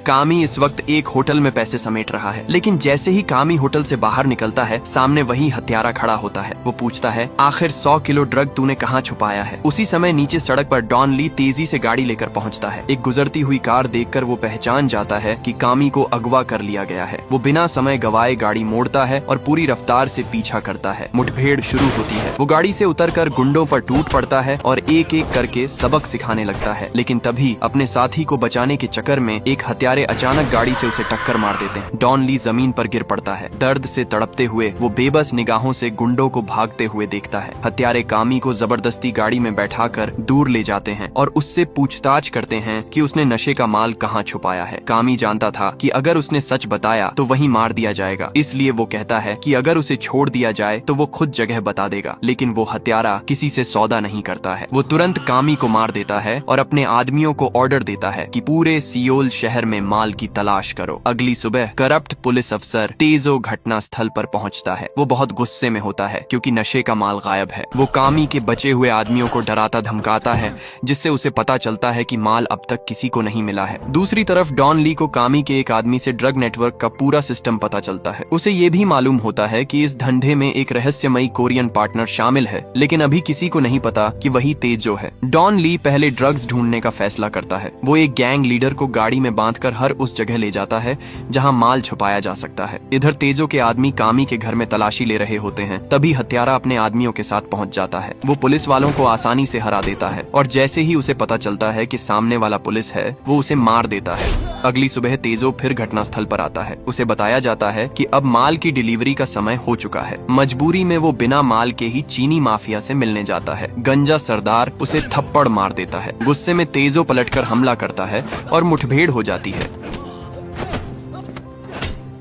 है। कामी इस वक्त एक होटल में पैसे समेट रहा है, लेकिन जैसे ही कामी होटल से बाहर निकलता है, सामने वही हत्यारा खड़ा होता है। वो पूछता है, आखिर 100 किलो ड्रग तूने कहाँ छुपाया है? उसी समय नीचे सड़क पर डॉन ली तेजी से गाड़ी लेकर पहुँचता है। एक गुजरती हुई कार देखकर वो पहचान जाता है कि कामी को अगवा कर लिया गया है। वो बिना समय गवाए गाड़ी मोड़ता है और पूरी रफ्तार से पीछा करता है। मुठभेड़ शुरू होती है। वो गाड़ी से उतरकर गुंडों पर टूट पड़ता है और एक एक करके सबक सिखाने लगता है। लेकिन तभी अपने साथी को बचाने के चक्कर में एक हत्यारे अचानक गाड़ी से उसे टक्कर मार देते हैं। डॉन ली जमीन पर गिर पड़ता है। दर्द से तड़पते हुए वो बेबस निगाहों से गुंडों को भागते हुए देखता है। हत्यारे कामी को जबरदस्ती गाड़ी में बैठाकर दूर ले जाते हैं और उससे पूछताछ करते हैं कि उसने नशे का माल कहाँ छुपाया है। कामी जानता था कि अगर उसने सच बताया तो वहीं मार दिया जाएगा, इसलिए वो कहता है कि अगर उसे छोड़ दिया जाए तो वो खुद जगह बता देगा। लेकिन वो हत्यारा किसी से सौदा नहीं करता है। वो तुरंत कामी को मार देता है और अपने आदमियों को ऑर्डर देता है कि पूरे सियोल शहर में माल की तलाश करो। अगली सुबह करप्ट पुलिस अफसर तेजो घटना स्थल पर पहुंचता है। वो बहुत गुस्से में होता है क्योंकि नशे का माल गायब है। वो कामी के बचे हुए आदमियों को डराता धमकाता है, जिससे उसे पता चलता है कि माल अब तक किसी को नहीं मिला है। दूसरी तरफ डॉन ली को कामी के एक आदमी से ड्रग नेटवर्क का पूरा सिस्टम पता चलता है। उसे ये भी मालूम होता है कि इस धंधे में एक रहस्यमयी कोरियन पार्टनर शामिल है, लेकिन अभी किसी को नहीं पता कि वही तेजो है। डॉन ली पहले ड्रग्स ढूंढने का फैसला करता है। वो एक गैंग लीडर को गाड़ी में बांधकर हर उस जगह ले जाता है जहां माल छुपाया जा सकता है। इधर तेजो के आदमी कामी के घर में तलाशी ले रहे होते हैं। तभी हत्यारा अपने आदमियों के साथ पहुंच जाता है। वो पुलिस वालों को आसानी से हरा देता है और जैसे ही उसे पता चलता है कि सामने वाला पुलिस है, वो उसे मार देता है। अगली सुबह तेजो फिर घटनास्थल पर आता है। उसे बताया जाता है कि अब माल की डिलीवरी का समय हो चुका है। मजबूरी में वो बिना माल के ही चीनी माफिया से मिलने जाता है। गंजा सरदार उसे थप्पड़ मार देता है। गुस्से में तेजो पलटकर हमला करता है और मुठभेड़ हो जाती है।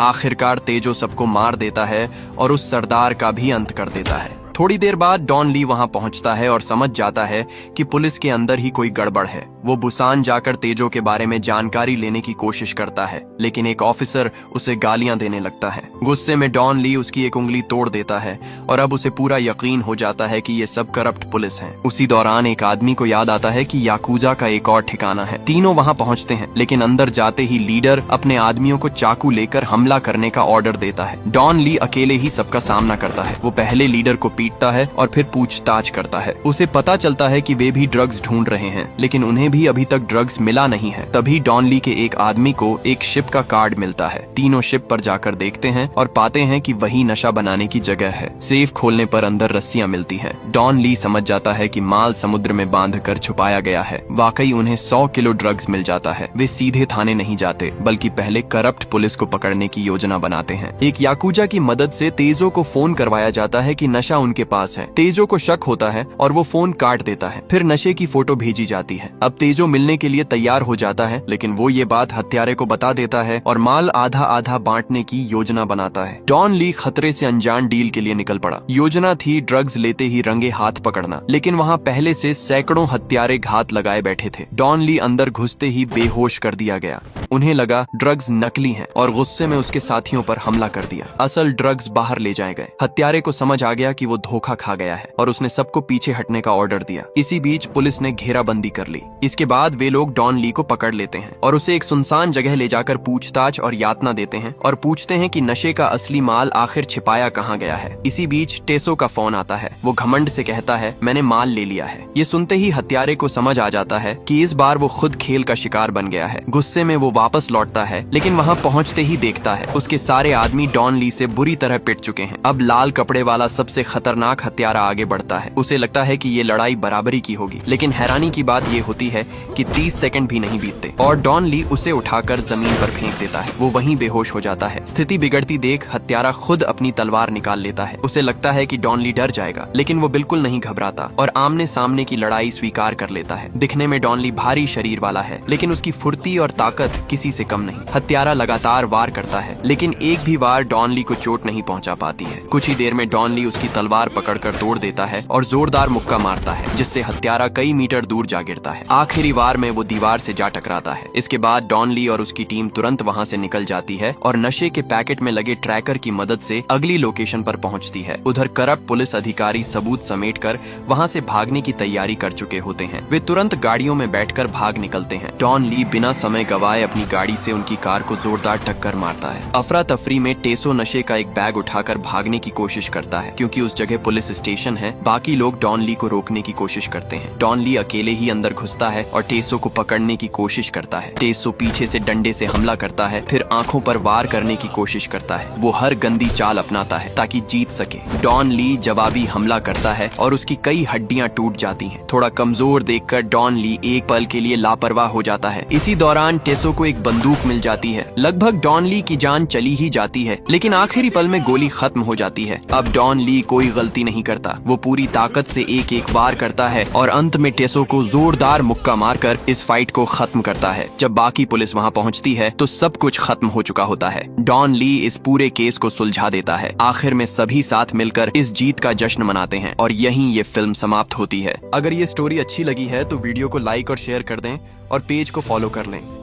आखिरकार तेजो सबको मार देता है और उस सरदार का भी अंत कर देता है। थोड़ी देर बाद डॉन ली वहां पहुंचता है और समझ जाता है कि पुलिस के अंदर ही कोई गड़बड़ है। वो बुसान जाकर तेजो के बारे में जानकारी लेने की कोशिश करता है, लेकिन एक ऑफिसर उसे गालियां देने लगता है। गुस्से में डॉन ली उसकी एक उंगली तोड़ देता है और अब उसे पूरा यकीन हो जाता है कि ये सब करप्ट पुलिस है। उसी दौरान एक आदमी को याद आता है कि याकूजा का एक और ठिकाना है। तीनों वहां पहुंचते हैं, लेकिन अंदर जाते ही लीडर अपने आदमियों को चाकू लेकर हमला करने का ऑर्डर देता है। डॉन ली अकेले ही सबका सामना करता है। वो पहले लीडर को पीटता है और फिर पूछताछ करता है। उसे पता चलता है कि वे भी ड्रग्स ढूंढ रहे हैं, लेकिन उन्हें भी अभी तक ड्रग्स मिला नहीं है। तभी डॉन ली के एक आदमी को एक शिप का कार्ड मिलता है। तीनों शिप पर जाकर देखते हैं और पाते हैं कि वही नशा बनाने की जगह है। सेफ खोलने पर अंदर रस्सियां मिलती हैं। डॉन ली समझ जाता है कि माल समुद्र में बांधकर छुपाया गया है। वाकई उन्हें 100 किलो ड्रग्स मिल जाता है। वे सीधे थाने नहीं जाते, बल्कि पहले करप्ट पुलिस को पकड़ने की योजना बनाते हैं। एक याकूजा की मदद से तेजो को फोन करवाया जाता है कि नशा उनके पास है। तेजो को शक होता है और वो फोन काट देता है। फिर नशे की फोटो भेजी जाती है। अब तेजो मिलने के लिए तैयार हो जाता है, लेकिन वो ये बात हत्यारे को बता देता है और माल आधा आधा बांटने की योजना बनाता है। डॉन ली खतरे से अनजान डील के लिए निकल पड़ा। योजना थी ड्रग्स लेते ही रंगे हाथ पकड़ना, लेकिन वहाँ पहले से सैकड़ों हत्यारे घात लगाए बैठे थे। डॉन ली अंदर घुसते ही बेहोश कर दिया गया। उन्हें लगा ड्रग्स नकली हैं और गुस्से में उसके साथियों पर हमला कर दिया। असल ड्रग्स बाहर ले जाए गए। हत्यारे को समझ आ गया कि वो धोखा खा गया है और उसने सबको पीछे हटने का ऑर्डर दिया। इसी बीच पुलिस ने घेराबंदी कर ली। इसके बाद वे लोग डॉन ली को पकड़ लेते हैं और उसे एक सुनसान जगह ले जाकर पूछताछ और यातना देते हैं और पूछते हैं कि नशे का असली माल आखिर छिपाया कहाँ गया है। इसी बीच टेसो का फोन आता है। वो घमंड से कहता है, मैंने माल ले लिया है। ये सुनते ही हत्यारे को समझ आ जाता है कि इस बार वो खुद खेल का शिकार बन गया है। गुस्से में वो वापस लौटता है, लेकिन वहाँ पहुँचते ही देखता है उसके सारे आदमी डॉन ली से बुरी तरह पिट चुके हैं। अब लाल कपड़े वाला सबसे खतरनाक हत्यारा आगे बढ़ता है। उसे लगता है कि ये लड़ाई बराबरी की होगी, लेकिन हैरानी की बात ये होती है कि 30 सेकंड भी नहीं बीतते और डॉन ली उसे उठाकर जमीन पर फेंक देता है। वो वहीं बेहोश हो जाता है। स्थिति बिगड़ती देख हत्यारा खुद अपनी तलवार निकाल लेता है। उसे लगता है कि डॉन ली डर जाएगा, लेकिन वो बिल्कुल नहीं घबराता और आमने सामने की लड़ाई स्वीकार कर लेता है। दिखने में डॉन ली भारी शरीर वाला है, लेकिन उसकी फुर्ती और ताकत किसी से कम नहीं। हत्यारा लगातार वार करता है, लेकिन एक भी वार डॉन ली को चोट नहीं पहुंचा पाती है। कुछ ही देर में डॉन ली उसकी तलवार तलवार पकड़कर तोड़ देता है और जोरदार मुक्का मारता है, जिससे हत्यारा कई मीटर दूर जा गिरता है। आखिरी वार में वो दीवार से जा टकराता है। इसके बाद डॉन ली और उसकी टीम तुरंत वहाँ से निकल जाती है और नशे के पैकेट में लगे ट्रैकर की मदद से अगली लोकेशन पर पहुँचती है। उधर करप्ट पुलिस अधिकारी सबूत समेटकर वहाँ से भागने की तैयारी कर चुके होते हैं। वे तुरंत गाड़ियों में बैठकर भाग निकलते हैं। डॉन ली बिना समय गवाए अपनी गाड़ी से उनकी कार को जोरदार टक्कर मारता है। अफरा तफरी में टेसो नशे का एक बैग उठाकर भागने की कोशिश करता है। क्योंकि उस जगह पुलिस स्टेशन है, बाकी लोग डॉन ली को रोकने की कोशिश करते हैं। डॉन ली अकेले ही अंदर घुसता है और टेसो को पकड़ने की कोशिश करता है। टेसो पीछे से डंडे से हमला करता है, फिर आंखों पर वार करने की कोशिश करता है। वो हर गंदी चाल अपनाता है ताकि जीत सके। डॉन ली जवाबी हमला करता है और उसकी कई हड्डियां टूट जाती हैं। थोड़ा कमजोर देखकर डॉन ली एक पल के लिए लापरवाह हो जाता है। इसी दौरान टेसो को एक बंदूक मिल जाती है। लगभग डॉन ली की जान चली ही जाती है, लेकिन आखिरी पल में गोली खत्म हो जाती है। अब डॉन ली कोई गलती नहीं करता। वो पूरी ताकत से एक एक वार करता है और अंत में टेसो को जोरदार मुक्का मारकर इस फाइट को खत्म करता है। जब बाकी पुलिस वहाँ पहुँचती है तो सब कुछ खत्म हो चुका होता है। डॉन ली इस पूरे केस को सुलझा देता है। आखिर में सभी साथ मिलकर इस जीत का जश्न मनाते हैं और यहीं ये फिल्म समाप्त होती है। अगर ये स्टोरी अच्छी लगी है तो वीडियो को लाइक और शेयर कर दें और पेज को फॉलो कर लें।